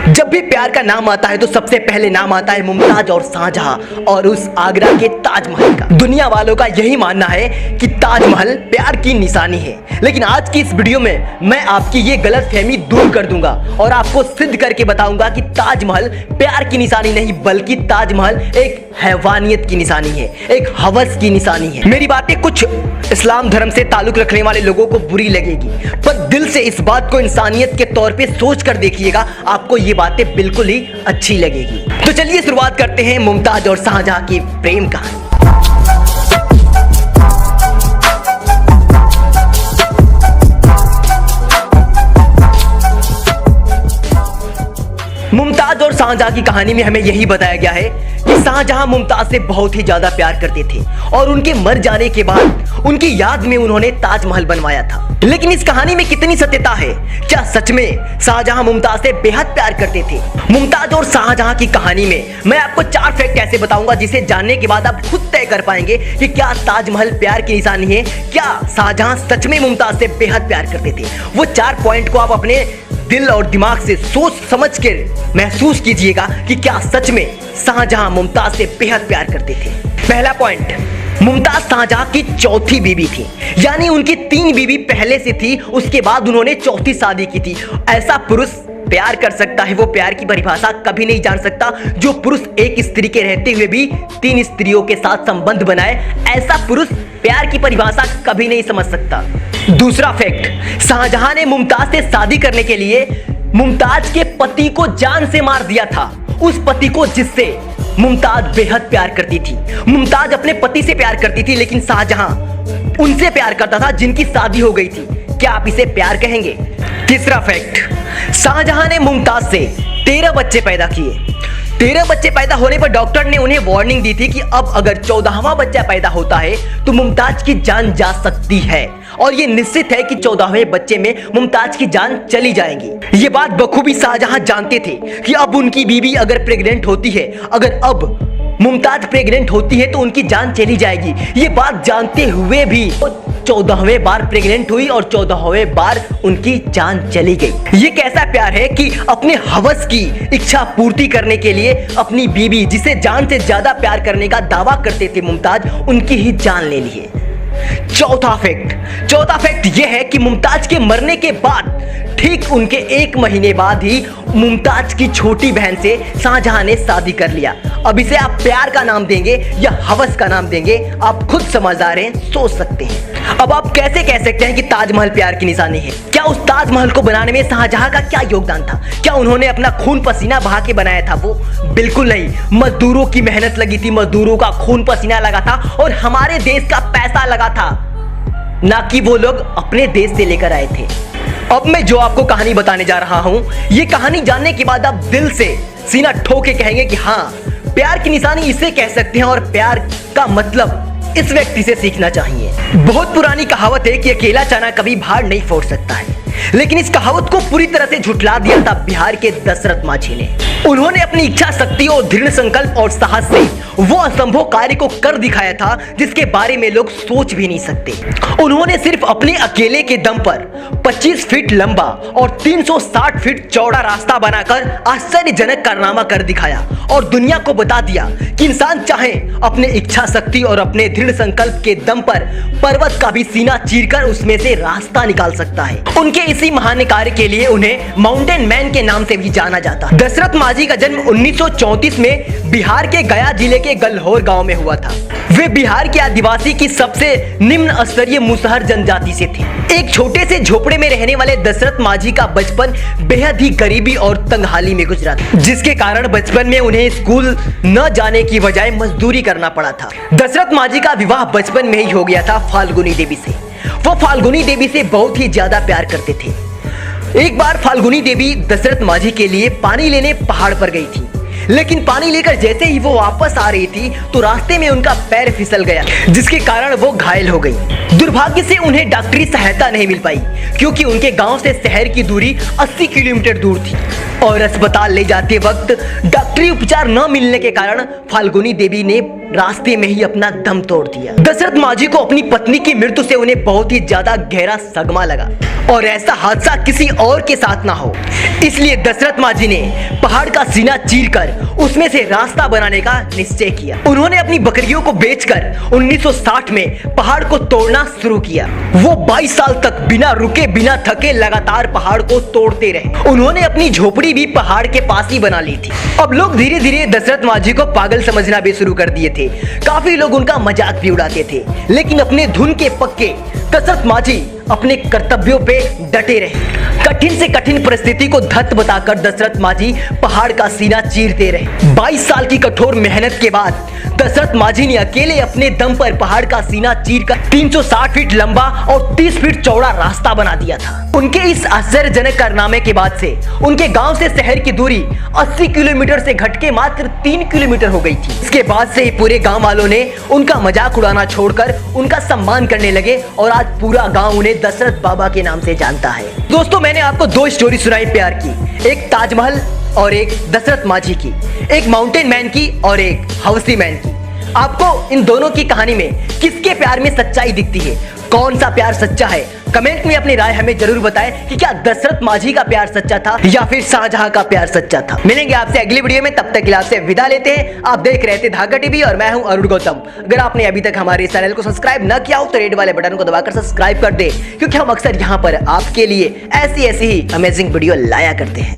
जब भी प्यार का नाम आता है तो सबसे पहले नाम आता है मुमताज और शाहजहां और उस आगरा के ताजमहल का। दुनिया वालों का यही मानना है कि ताजमहल प्यार की निशानी है, लेकिन आज की इस वीडियो में मैं आपकी ये गलतफहमी दूर कर दूंगा और आपको सिद्ध करके बताऊंगा कि ताजमहल प्यार की निशानी नहीं बल्कि ताजमहल एक हैवानियत की निशानी है, एक हवस की निशानी है। मेरी बातें कुछ इस्लाम धर्म से ताल्लुक रखने वाले लोगों को बुरी लगेगी, पर दिल से इस बात को इंसानियत के तौर पे सोच कर देखिएगा, आपको ये बातें बिल्कुल ही अच्छी लगेगी। तो चलिए शुरुआत करते हैं मुमताज और शाहजहां की प्रेम कहानी। मुमताज और शाहजहां की कहानी में हमें यही बताया गया है कि शाहजहां मुमताज से बहुत ही ज्यादा प्यार करते थे और उनके मर जाने के बाद उनकी याद में उन्होंने ताजमहल बनवाया था। लेकिन इस कहानी में कितनी सत्यता है? क्या सच में शाहजहां मुमताज से बेहद प्यार करते थे? मुमताज और शाहजहां की कहानी में मैं आपको 4 फैक्ट ऐसे बताऊंगा जिसे जानने के बाद आप खुद तय कर पाएंगे कि क्या ताजमहल प्यार की निशानी है, क्या शाहजहां सच में मुमताज से बेहद प्यार करते थे। वो 4 पॉइंट को आप अपने दिल और दिमाग से सोच समझ कर महसूस कीजिएगा कि क्या सच में शाहजहां मुमताज से बेहद प्यार करते थे। पहला पॉइंट, मुमताज शाहजहां की चौथी बीवी थी, यानी उनकी 3 बीवी पहले से थी, उसके बाद उन्होंने चौथी शादी की थी। ऐसा पुरुष प्यार कर सकता है, वो प्यार की परिभाषा कभी नहीं जान सकता जो पुरुष एक स्त्री के रहते हुए भी 3 स्त्रियों के साथ संबंध बनाए। ऐसा पुरुष प्यार की परिभाषा कभी नहीं समझ सकता। दूसरा फैक्ट, शाहजहां ने मुमताज से शादी करने के लिए मुमताज के पति को जान से मार दिया था, उस पति को जिससे मुमताज बेहद प्यार करती थी। मुमताज अपने पति से प्यार करती थी, लेकिन शाहजहां उनसे प्यार करता था जिनकी शादी हो गई थी। क्या आप इसे प्यार कहेंगे? तीसरा फैक्ट, शाहजहां ने मुमताज से 13 बच्चे पैदा किए। 13 बच्चे पैदा होने पर डॉक्टर ने उन्हें वार्निंग दी थी कि अब अगर 14वां बच्चा पैदा होता है तो मुमताज की जान जा सकती है, और ये निश्चित है कि 14वें बच्चे में मुमताज की जान चली जाएगी। ये बात बखूबी शाहजहां जानते थे कि अब उनकी बीवी अगर प्रेग्नेंट होती है, अगर अब मुमताज प्रेग्नेंट होती है तो उनकी जान चली जाएगी। ये बात जानते हुए भी 14वें बार प्रेग्नेंट हुई और 14वें बार उनकी जान चली गई। ये कैसा प्यार है कि अपने हवस की इच्छा पूर्ति करने के लिए अपनी बीवी, जिसे जान से ज्यादा प्यार करने का दावा करते थे मुमताज, उनकी ही जान ले लिए। चौथा फैक्ट यह है कि मुमताज के मरने के बाद ठीक उनके 1 महीने बाद ही मुमताज की छोटी बहन से शाहजहां ने शादी कर लिया। अब इसे आप प्यार का नाम देंगे या हवस का नाम देंगे, आप खुद समझदार हैं, सोच सकते हैं। अब आप कैसे कह सकते हैं कि ताजमहल प्यार की निशानी है? क्या उस ताजमहल को बनाने में शाहजहां का क्या योगदान था? क्या उन्होंने अपना खून पसीना बहा के बनाया था? वो बिल्कुल नहीं। मजदूरों की मेहनत लगी थी, मजदूरों का खून पसीना लगा था और हमारे देश का पैसा लगा था, ना कि वो लोग अपने देश से लेकर आए थे। अब मैं जो आपको कहानी बताने जा रहा हूं, ये कहानी जानने के बाद आप दिल से सीना ठोक के कहेंगे कि हाँ, प्यार की निशानी इसे कह सकते हैं और प्यार का मतलब इस व्यक्ति से सीखना चाहिए। बहुत पुरानी कहावत है कि अकेला चना कभी भार नहीं फोड़ सकता है, लेकिन इस कहावत को पूरी तरह से झुठला दिया था बिहार के दशरथ माझी ने। उन्होंने अपनी इच्छा शक्ति और दृढ़ संकल्प और साहस से वो असंभव कार्य को कर दिखाया था जिसके बारे में लोग सोच भी नहीं सकते। उन्होंने सिर्फ अपने अकेले के दम पर 25 फीट लंबा और 360 फीट चौड़ा रास्ता बनाकर आश्चर्यजनक कारनामा कर दिखाया और दुनिया को बता दिया कि इंसान चाहे अपने इच्छा शक्ति और अपने दृढ़ संकल्प के दम पर पर्वत का भी सीना चीरकर उसमें से रास्ता निकाल सकता है। उनके इसी महान कार्य के लिए उन्हें माउंटेन मैन के नाम से भी जाना जाता। दशरथ माझी का जन्म 1934 में बिहार के गया जिले के गलहोर गांव में हुआ था। वे बिहार के आदिवासी की सबसे निम्न स्तरीय मुसहर जनजाति से थे। एक छोटे से झोपड़े में रहने वाले दशरथ माझी का बचपन बेहद ही गरीबी और तंगहाली में गुजरा था, जिसके कारण बचपन में उन्हें स्कूल न जाने की बजाय मजदूरी करना पड़ा था। दशरथ माझी का विवाह बचपन में ही हो गया था फाल्गुनी देवी से। वो फाल्गुनी देवी से बहुत ही ज्यादा प्यार करते थे। एक बार फाल्गुनी देवी दशरथ माझी के लिए पानी लेने पहाड़ पर गई थी, लेकिन पानी लेकर जैसे ही वो वापस आ रही थी तो रास्ते में उनका पैर फिसल गया, जिसके कारण वो घायल हो गई। दुर्भाग्य से उन्हें डॉक्टरी सहायता नहीं मिल पाई क्योंकि उनके गांव से शहर की दूरी 80 किलोमीटर दूर थी और अस्पताल ले जाते वक्त डॉक्टरी उपचार न मिलने के कारण फाल्गुनी देवी ने रास्ते में ही अपना दम तोड़ दिया। दशरथ माझी को अपनी पत्नी की मृत्यु से उन्हें बहुत ही ज्यादा गहरा सदमा लगा और ऐसा हादसा किसी और के साथ ना हो, इसलिए दशरथ माझी ने पहाड़ का सीना चीरकर उसमें से रास्ता बनाने का निश्चय किया। उन्होंने अपनी बकरियों को बेचकर 1960 में पहाड़ को तोड़ना शुरू किया। वो 22 साल तक बिना रुके बिना थके लगातार पहाड़ को तोड़ते रहे। उन्होंने अपनी झोपड़ी भी पहाड़ के पास ही बना ली थी। अब लोग धीरे धीरे दशरथ माझी को पागल समझना भी शुरू कर दिए थे। काफी लोग उनका मजाक भी उड़ाते थे, लेकिन अपने धुन के पक्के दशरथ माझी अपने कर्तव्यों पे डटे रहे। कठिन से कठिन परिस्थिति को धत बताकर दशरथ माझी पहाड़ का सीना चीरते रहे। 22 साल की कठोर मेहनत के बाद दशरथ माझी ने अकेले अपने दम पर पहाड़ का सीना चीरकर 360 फीट लंबा और 30 फीट चौड़ा रास्ता बना दिया था। उनके इस आश्चर्यजनक कारनामे के बाद से उनके गांव से शहर की दूरी 80 किलोमीटर से घटके मात्र 3 किलोमीटर हो गई थी। इसके बाद से ही पूरे गांव वालों ने उनका मजाक उड़ाना छोड़कर उनका सम्मान करने लगे और आज पूरा गांव उन्हें दशरथ बाबा के नाम से जानता है। दोस्तों, मैंने आपको 2 स्टोरी सुनाई प्यार की, एक ताजमहल और एक दशरथ माझी की, एक माउंटेन मैन की और एक हाउसी मैन की। आपको इन दोनों की कहानी में किसके प्यार में सच्चाई दिखती है? कौन सा प्यार सच्चा है? कमेंट में अपनी राय हमें जरूर बताएं कि क्या दशरथ माझी का प्यार सच्चा था या फिर शाहजहां का प्यार सच्चा था। मिलेंगे आपसे अगली वीडियो में, तब तक के लिए आपसे विदा लेते हैं। आप देख रहे थे धागा टीवी और मैं हूं अरुण गौतम। अगर आपने अभी तक हमारे चैनल को सब्सक्राइब न किया हो तो रेड वाले बटन को दबाकर सब्सक्राइब कर दे, क्योंकि हम अक्सर यहाँ पर आपके लिए ऐसी ही अमेजिंग वीडियो लाया करते हैं।